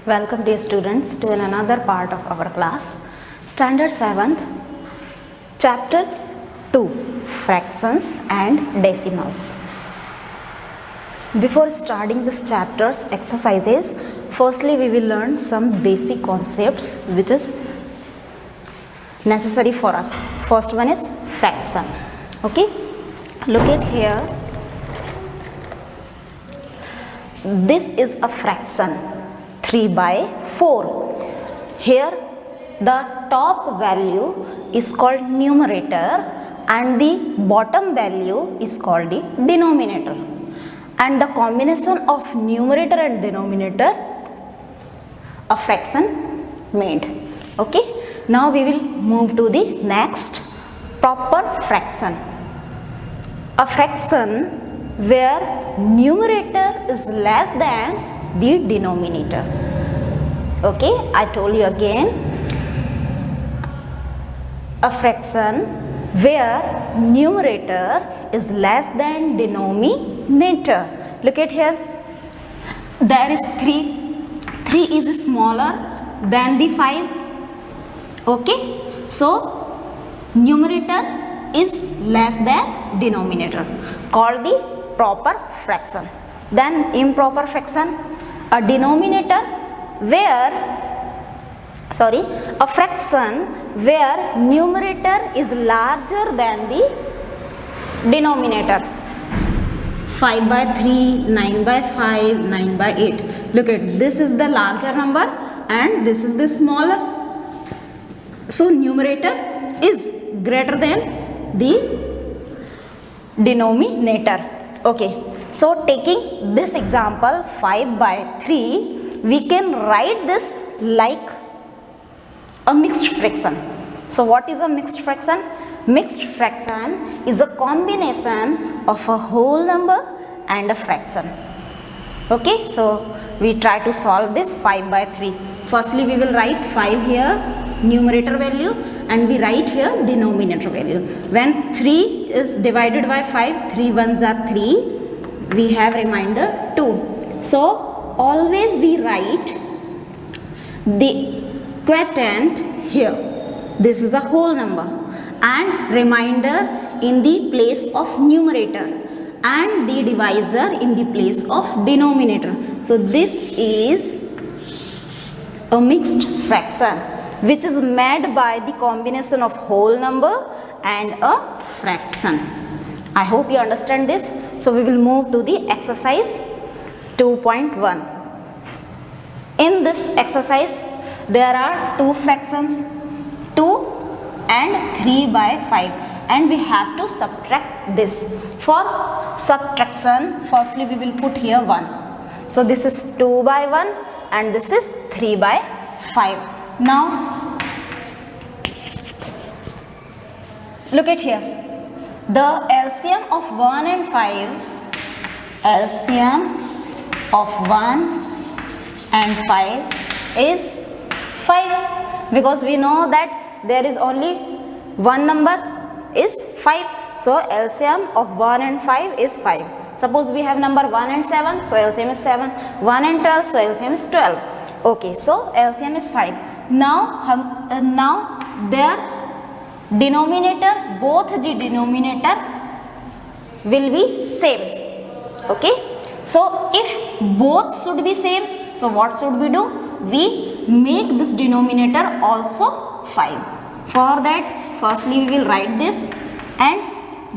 Welcome dear students to another part of our class, Standard 7th, Chapter 2, Fractions and Decimals. Before starting this chapter's exercises, firstly we will learn some basic concepts which is necessary for us. First one is fraction. Okay, look at here. This is a fraction 3 by 4. Here the top value is called numerator and the bottom value is called the denominator, and the combination of numerator and denominator a fraction made. Okay, now we will move to the next, proper fraction. A fraction where numerator is less than the denominator. Okay, I told you again, a fraction where numerator is less than denominator. Look at here, there is 3 is smaller than the 5. Okay, so numerator is less than denominator, called the proper fraction. Then improper fraction, a fraction where numerator is larger than the denominator. 5 by 3, 9 by 5, 9 by 8. Look at this, is the larger number and this is the smaller. So numerator is greater than the denominator. Okay, so taking this example 5 by 3, we can write this like a mixed fraction. So what is a mixed fraction? Mixed fraction is a combination of a whole number and a fraction. Okay, so we try to solve this 5 by 3. Firstly we will write 5 here, numerator value, and we write here denominator value. When 3 is divided by 5, 3 ones are 3, we have remainder 2. So always we write the quotient here, this is a whole number, and remainder in the place of numerator and the divisor in the place of denominator. So this is a mixed fraction which is made by the combination of whole number and a fraction. I hope you understand this. So we will move to the exercise 2.1. In this exercise there are two fractions, 2 and 3 by 5, and we have to subtract this. For subtraction, firstly we will put here 1. So this is 2 by 1 and this is 3 by 5. Now look at here, the LCM of 1 and 5, LCM of 1 and 5 is 5, because we know that there is only one number is 5. So LCM of 1 and 5 is 5. Suppose we have number 1 and 7, so LCM is 7. 1 and 12, so LCM is 12. Okay, so LCM is 5. Now their denominator, both the denominator will be same. Okay, so if both should be same, so what should we do? We make this denominator also 5. For that, firstly we will write this, and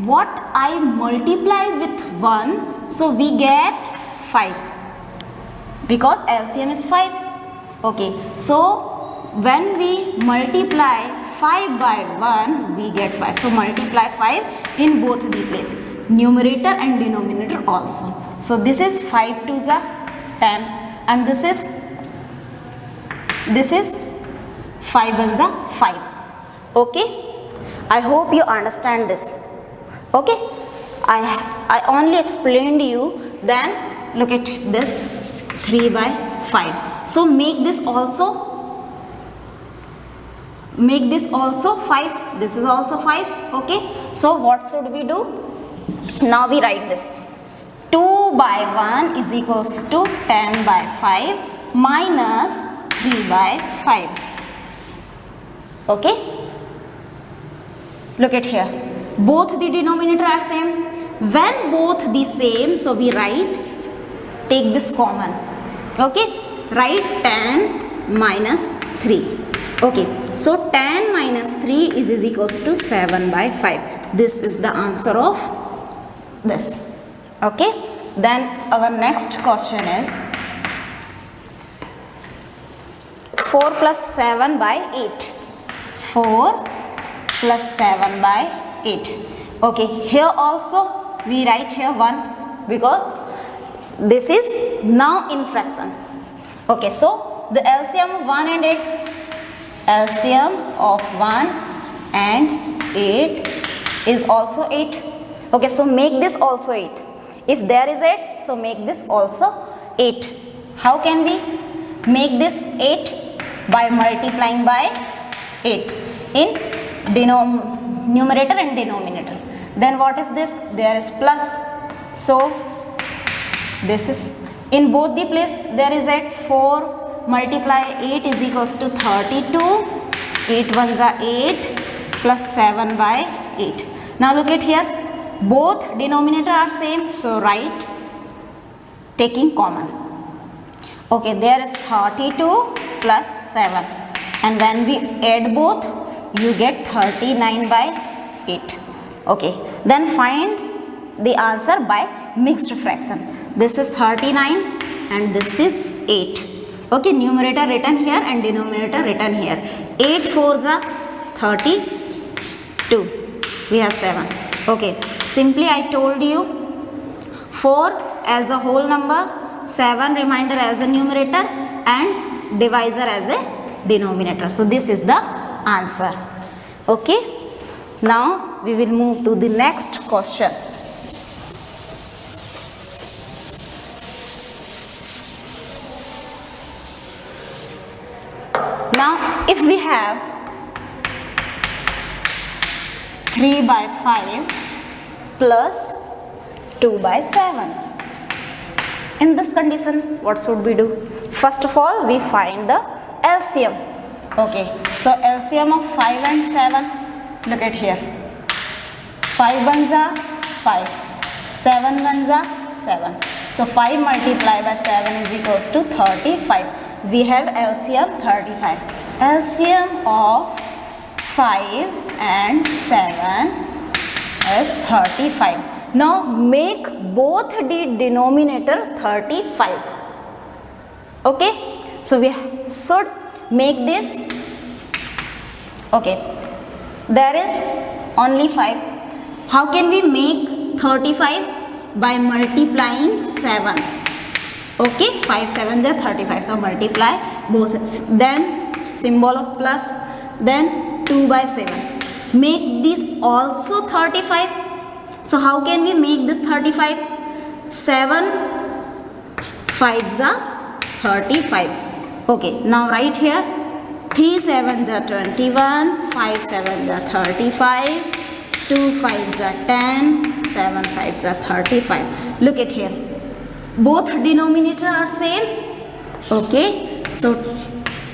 what I multiply with 1, so we get 5, because LCM is 5. Okay, so when we multiply 5 by 1, we get 5. So multiply 5 in both the place, numerator and denominator also. So this is 5 2s are 10, and this is 5 ones are 5. Okay, I hope you understand this. Okay, I only explained you. Then look at this 3 by 5. So make this also 5. This is also 5. Okay, so what should we do? Now we write this. 2 by 1 is equals to 10 by 5 minus 3 by 5. Okay. Look at here. Both the denominator are same. When both the same, so we write, take this common. Okay. Write 10 minus 3. Okay. So 10 minus 3 is equals to 7 by 5. This is the answer of this. Okay. Then our next question is 4 plus 7 by 8. 4 plus 7 by 8. Okay, here also we write here 1 because this is now in fraction. Okay, so the LCM of 1 and 8. LCM of 1 and 8 is also 8. Okay, so make this also 8. If there is 8, so make this also 8. How can we make this 8? By multiplying by 8 in numerator and denominator. Then what is this? There is plus. So this is in both the place there is 8. 4 multiply 8 is equals to 32. 8 ones are 8 plus 7 by 8. Now look at here. Both denominator are same. So write taking common. Okay, there is 32 plus 7. And when we add both, you get 39 by 8. Okay, then find the answer by mixed fraction. This is 39 and this is 8. Okay, numerator written here and denominator written here. 8 4s are 32. We have 7. Okay, simply I told you 4 as a whole number, 7 remainder as a numerator and divisor as a denominator. So this is the answer. Okay. Now we will move to the next question. Now if we have 3 by 5 plus 2 by 7. In this condition, what should we do? First of all, we find the LCM. Okay, so LCM of 5 and 7. Look at here. 5 ones are 5. 7 ones are 7. So 5 multiplied by 7 is equals to 35. We have LCM 35. LCM of 5 and 7 is 35. Now make both the denominator 35. Okay, so we should make this. Okay, there is only 5. How can we make 35? By multiplying 7. Okay, 5 7 is 35. So multiply both. Then symbol of plus. Then 2 by 7. Make this also 35. So how can we make this 35? 7 5s are 35. Okay, now write here 3 7s are 21, 5 7s are 35, 2 5s are 10, 7 5s are 35. Look at here. Both denominator are same. Okay, so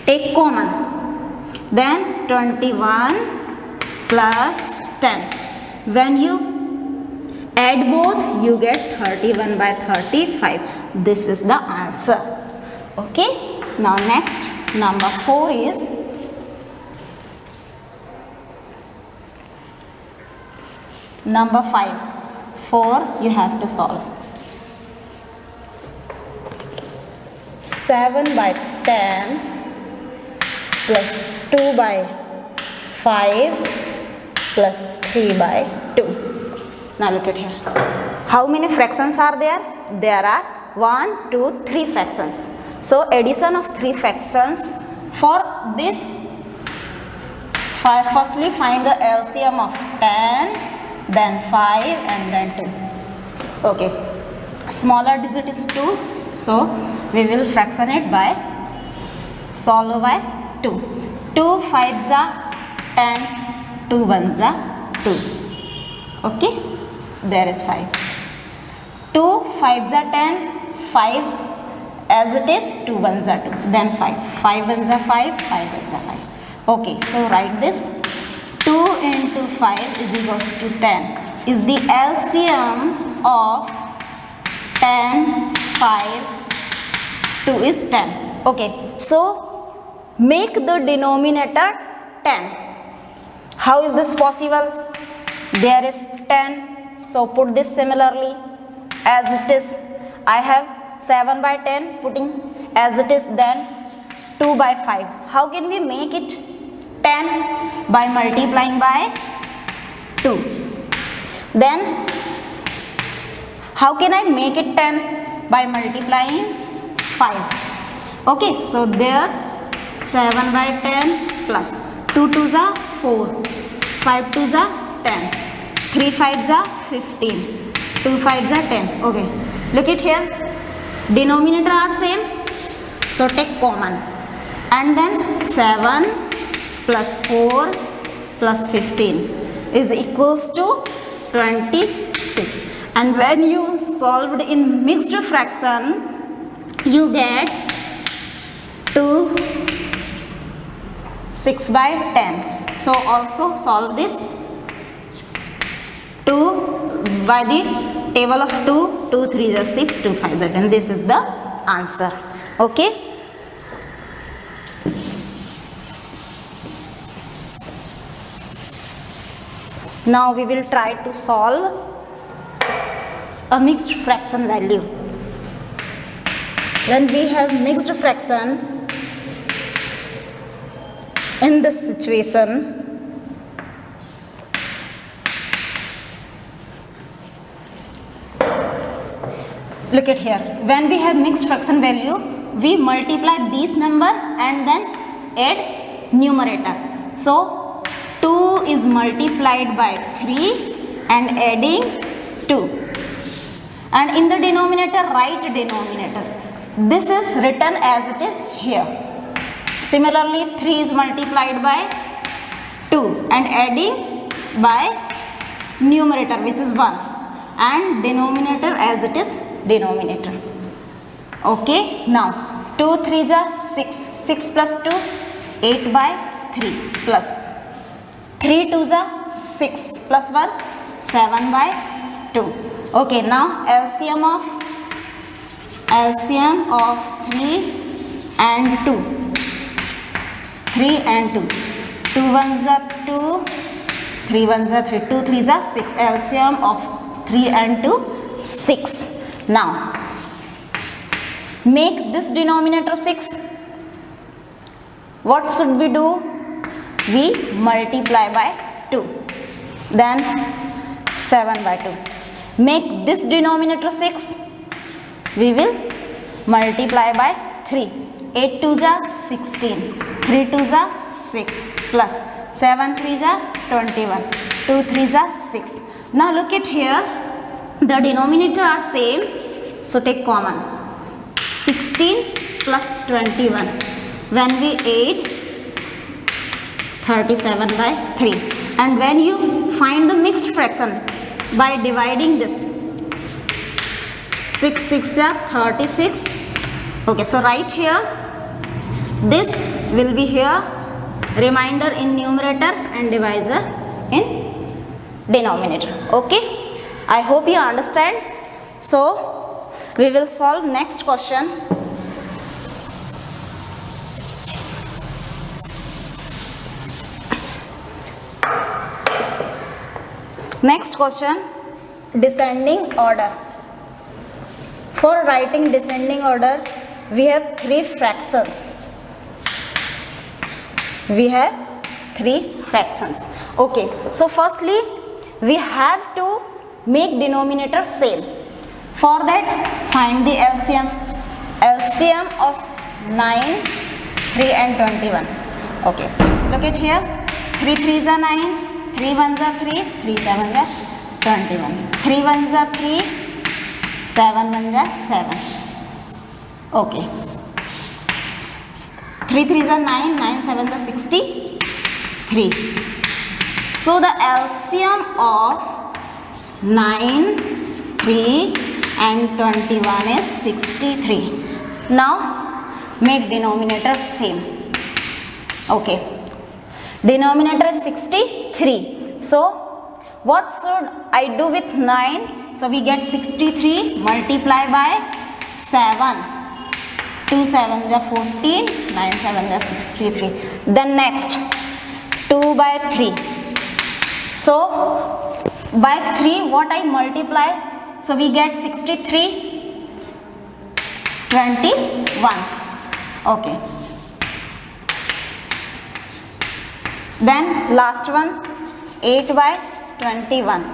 take common. Then 21 plus 10. When you add both, you get 31 by 35. This is the answer. Okay. Now next, number 4 is number 5. 4 you have to solve. 7 by 10 plus 2 by 5 plus 3 by 2. Now look at here. How many fractions are there? There are 1, 2, 3 fractions. So addition of 3 fractions. For this, firstly find the LCM of 10, then 5 and then 2. Okay. Smaller digit is 2. So we will fraction it by solve by 2. 2 5s are 10, 2 1s are 2. Okay. there is 5. 2 5s are 10, 5 as it is, 2 1s are 2, then 5, 5 1s are 5, 5 1s are 5. Okay, so write this. 2 into 5 is equals to 10 is the LCM of 10, 5, 2 is 10. Okay, so make the denominator 10. How is this possible? There is 10, so put this similarly as it is. I have 7 by 10 putting as it is, then 2 by 5. How can we make it 10? By multiplying by 2. Then how can I make it 10? By multiplying 5. Okay, so there 7 by 10 plus 2 2s are 4, 5 2s are 10, 3 5s are 15, 2 5s are 10. Okay, look at here, denominator are same, so take common, and then 7 plus 4 plus 15 is equals to 26. And when you solved in mixed fraction, you get 2 6 by 10. So also solve this. 2 by the table of 2, 2 3 is 6, 2 5 is 10. This is the answer. Okay. Now we will try to solve a mixed fraction value. When we have mixed fraction in this situation, look at here, when we have mixed fraction value, we multiply this number and then add numerator. So 2 is multiplied by 3 and adding 2, and in the denominator write denominator. This is written as it is here. Similarly 3 is multiplied by 2 and adding by numerator, which is 1, and denominator as it is denominator. Okay, now 2 3s are 6, 6 plus 2 8 by 3 plus 3 2s are 6 plus 1 7 by 2. Okay, now LCM of 3 and 2. 3 and 2. 2 1s are 2, 3 1s are 3, 2 3s are 6. LCM of 3 and 2, 6. Now make this denominator 6. What should we do? We multiply by 2, then 7 by 2. Make this denominator 6. We will multiply by 3. 8 2s are 16, 3 2s are 6 plus 7 3s are 21, 2 3s are 6. Now look at here, the denominator are same, so take common. 16 plus 21, when we add 37 by 3, and when you find the mixed fraction by dividing this, 6 6 are 36. Okay, so right here, this will be here, remainder in numerator and divisor in denominator. Okay, I hope you understand. So we will solve next question. Next question, descending order. For writing descending order, we have 3 fractions. Okay, so firstly we have to make denominator same. For that, find the LCM. LCM of 9, 3 and 21. Okay, look at here, 3 3s are 9, 3 1s are 3, 3 7s are 21, 3 1s are 3, 7 1s are 7. Okay, 3 3s are 9, 9 7s are 63. So the LCM of 9, 3 and 21 is 63. Now make denominator same. Okay, denominator is 63. So what should I do with 9? So we get 63 multiply by 7. 2 7 is 14, 9 7 is 63. Then next 2 by 3. So by 3 what I multiply? So we get 63, 21. Okay. Then last one 8 by 21.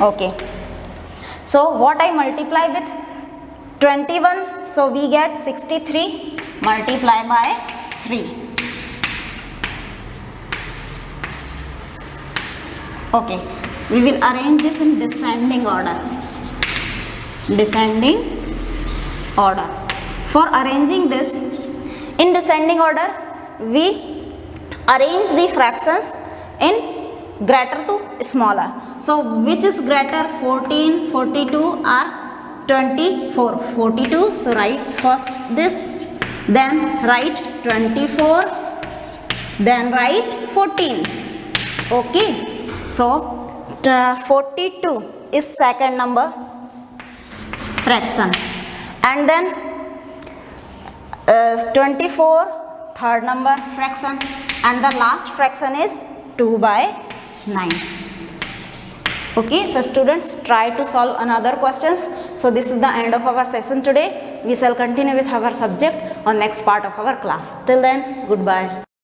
Okay. So what I multiply with 21? So we get 63 multiply by 3. Okay. We will arrange this in descending order. Descending order. For arranging this in descending order, we arrange the fractions in greater to smaller. So which is greater, 14, 42 or 24? 42. So write first this, then write 24, then write 14. Okay. So 42 is second number fraction, and then 24 third number fraction, and the last fraction is 2 by 9. Okay, so students, try to solve another questions. So this is the end of our session today. We shall continue with our subject on next part of our class. Till then, goodbye.